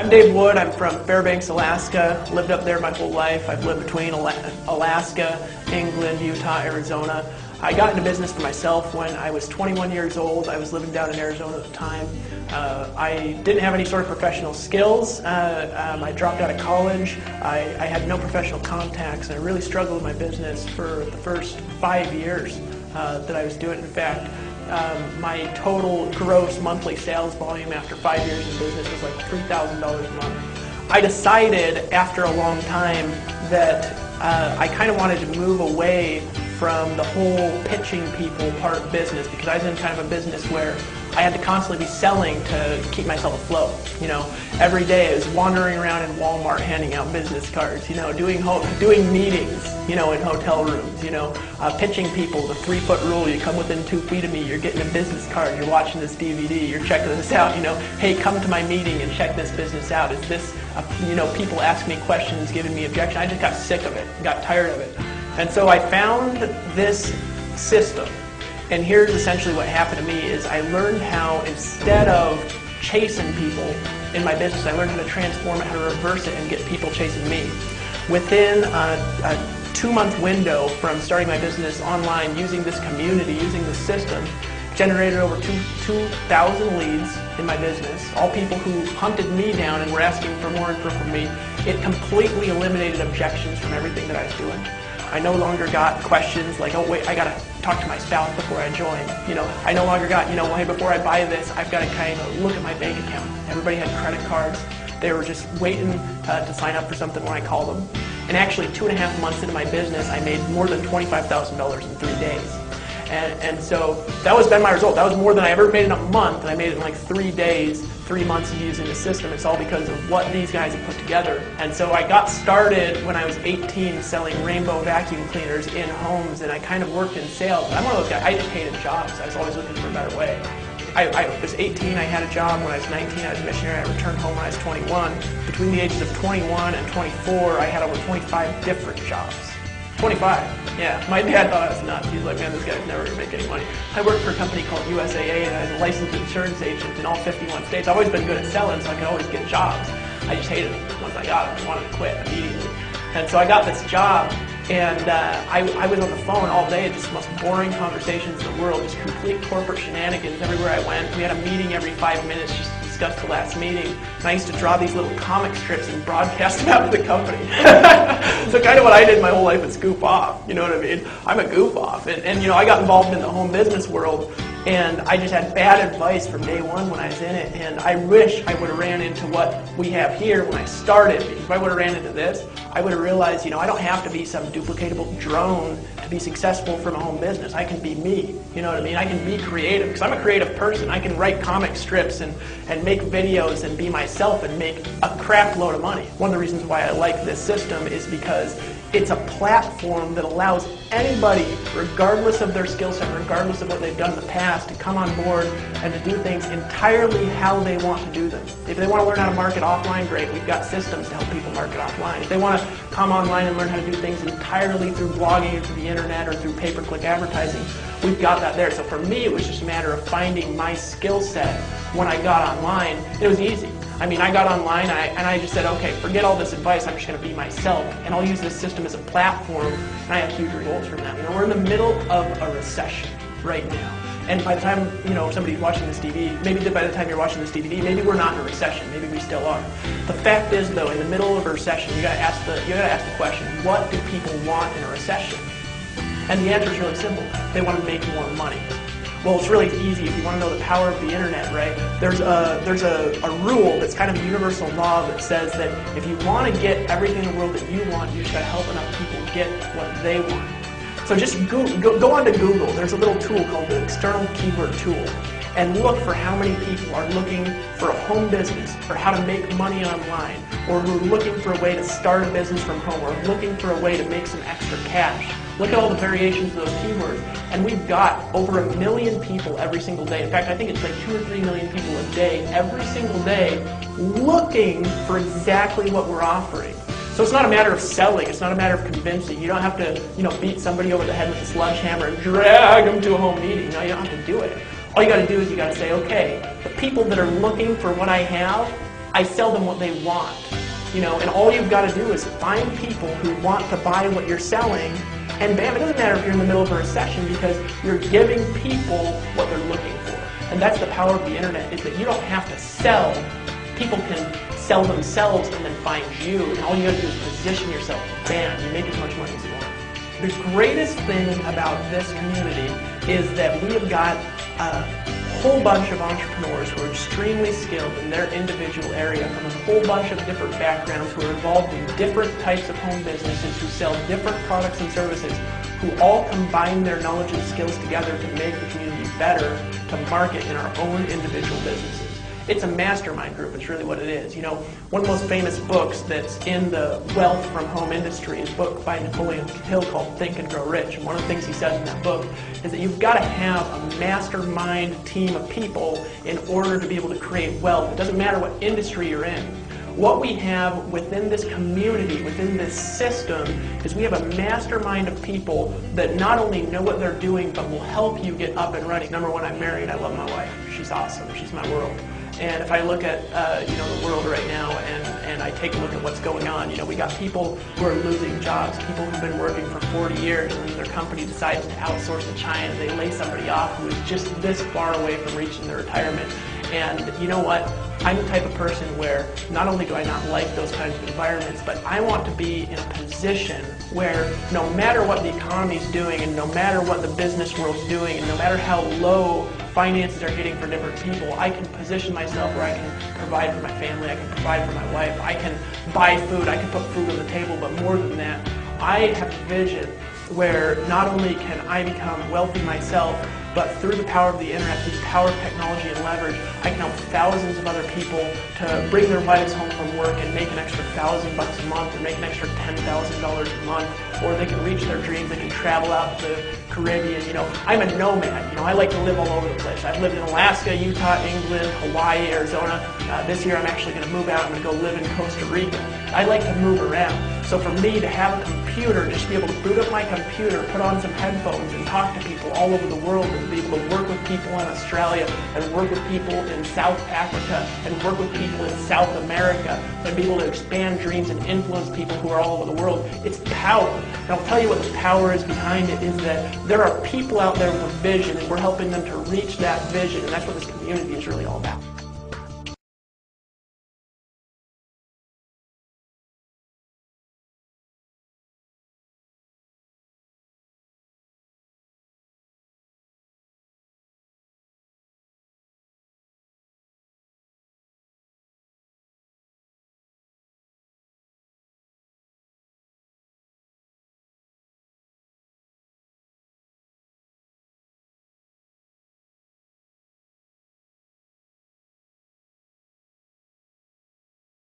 I'm Dave Wood. I'm from Fairbanks, Alaska. Lived up there my whole life. I've lived between Alaska, England, Utah, Arizona. I got into business for myself when I was 21 years old. I was living down in Arizona at the time. I didn't have any sort of professional skills. I dropped out of college. I had no professional contacts, and I really struggled with my business for the first 5 years that I was doing it. In fact, my total gross monthly sales volume after 5 years in business was like $3,000 a month. I decided after a long time that I kind of wanted to move away from the whole pitching people part of business, because I was in kind of a business where I had to constantly be selling to keep myself afloat. You know, every day I was wandering around in Walmart handing out business cards, you know, doing meetings, you know, in hotel rooms, you know, pitching people the 3-foot rule. You come within 2 feet of me, you're getting a business card, you're watching this DVD, you're checking this out, you know, hey, come to my meeting and check this business out. Is this, you know, people ask me questions, giving me objections. I just got sick of it, got tired of it. And so I found this system. And here's essentially what happened to me is I learned how, instead of chasing people in my business, I learned how to transform it, how to reverse it, and get people chasing me. Within a 2-month window from starting my business online, using this community, using this system, generated over 2,000 leads in my business, all people who hunted me down and were asking for more info from me. It completely eliminated objections from everything that I was doing. I no longer got questions like, oh wait, I gotta talk to my spouse before I join. You know, I no longer got, you know, hey, before I buy this, I've got to kind of look at my bank account. Everybody had credit cards. They were just waiting to sign up for something when I called them. And actually, 2.5 months into my business, I made more than $25,000 in 3 days. And so that was been my result. That was more than I ever made in a month, and I made it in like 3 days, 3 months of using the system. It's all because of what these guys have put together. And so I got started when I was 18 selling rainbow vacuum cleaners in homes, and I kind of worked in sales. But I'm one of those guys, I just hated jobs. I was always looking for a better way. I was 18, I had a job. When I was 19, I was a missionary. I returned home when I was 21. Between the ages of 21 and 24, I had over 25 different jobs. 25. Yeah, my dad thought I was nuts. He's like, man, this guy's never going to make any money. I worked for a company called USAA, and I was a licensed insurance agent in all 51 states. I've always been good at selling, so I could always get jobs. I just hated them. Once I got them, I wanted to quit immediately. And so I got this job, and I was on the phone all day, just the most boring conversations in the world, just complete corporate shenanigans everywhere I went. We had a meeting every 5 minutes, just to discuss the last meeting. And I used to draw these little comic strips and broadcast them out to the company. So kind of what I did my whole life is goof off, you know what I mean? I'm a goof off. And you know, I got involved in the home business world, and I just had bad advice from day one when I was in it. And I wish I would have ran into what we have here when I started. Because if I would have ran into this, I would have realized, you know, I don't have to be some duplicatable drone to be successful from a home business. I can be me, you know what I mean? I can be creative, because I'm a creative person. I can write comic strips and make videos and be myself and make a crap load of money. One of the reasons why I like this system is because it's a platform that allows anybody, regardless of their skill set, regardless of what they've done in the past, to come on board and to do things entirely how they want to do them. If they want to learn how to market offline, great. We've got systems to help people market offline. If they want to come online and learn how to do things entirely through blogging or through the internet or through pay-per-click advertising, we've got that there. So for me, it was just a matter of finding my skill set when I got online. It was easy. I mean, I got online and I just said, okay, forget all this advice, I'm just going to be myself, and I'll use this system as a platform, and I have huge results from that. You know, we're in the middle of a recession right now, and by the time, you know, somebody's watching this DVD, maybe by the time you're watching this DVD, maybe we're not in a recession, maybe we still are. The fact is, though, in the middle of a recession, you got to ask the question, what do people want in a recession? And the answer is really simple. They want to make more money. Well, it's really easy if you want to know the power of the internet, right? There's a rule that's kind of a universal law that says that if you want to get everything in the world that you want, you just got to help enough people get what they want. So just go onto Google. There's a little tool called the external keyword tool, and look for how many people are looking for a home business, or how to make money online, or who are looking for a way to start a business from home, or looking for a way to make some extra cash. Look at all the variations of those keywords, and we've got over 1 million people every single day. In fact, I think it's like 2 or 3 million people a day, every single day, looking for exactly what we're offering. So it's not a matter of selling, it's not a matter of convincing. You don't have to, you know, beat somebody over the head with a sledgehammer and drag them to a home meeting. No, you don't have to do it. All you got to do is you got to say, okay, the people that are looking for what I have, I sell them what they want. You know, and all you've got to do is find people who want to buy what you're selling, and bam, it doesn't matter if you're in the middle of a recession because you're giving people what they're looking for. And that's the power of the internet, is that you don't have to sell. People can sell themselves and then find you, and all you got to do is position yourself. Bam, you make as much money as you want. The greatest thing about this community is that we have got a whole bunch of entrepreneurs who are extremely skilled in their individual area from a whole bunch of different backgrounds, who are involved in different types of home businesses, who sell different products and services, who all combine their knowledge and skills together to make the community better, to market in our own individual businesses. It's a mastermind group, it's really what it is. You know, one of the most famous books that's in the wealth from home industry is a book by Napoleon Hill called Think and Grow Rich. And one of the things he says in that book is that you've got to have a mastermind team of people in order to be able to create wealth. It doesn't matter what industry you're in. What we have within this community, within this system, is we have a mastermind of people that not only know what they're doing, but will help you get up and running. Number one, I'm married. I love my wife. She's awesome. She's my world. And if I look at you know, the world right now, and I take a look at what's going on, you know, we got people who are losing jobs, people who've been working for 40 years, and their company decides to outsource to China. They lay somebody off who is just this far away from reaching their retirement. And you know what? I'm the type of person where not only do I not like those kinds of environments, but I want to be in a position where no matter what the economy's doing, and no matter what the business world's doing, and no matter how low finances are getting for different people, I can position myself where I can provide for my family, I can provide for my wife, I can buy food, I can put food on the table, but more than that, I have a vision where not only can I become wealthy myself, but through the power of the internet, through the power of technology and leverage, I can help thousands of other people to bring their wives home from work and make an extra $1,000 a month, or make an extra $10,000 a month, or they can reach their dreams, they can travel out to the Caribbean. You know, I'm a nomad. You know, I like to live all over the place. I've lived in Alaska, Utah, England, Hawaii, Arizona. This year I'm actually going to move out. I'm going to go live in Costa Rica. I like to move around. So for me to have a computer, just be able to boot up my computer, put on some headphones and talk to people all over the world, and be able to work with people in Australia, and work with people in South Africa, and work with people in South America, and be able to expand dreams and influence people who are all over the world, it's power. And I'll tell you what the power is behind it, is that there are people out there with a vision, and we're helping them to reach that vision, and that's what this community is really all about.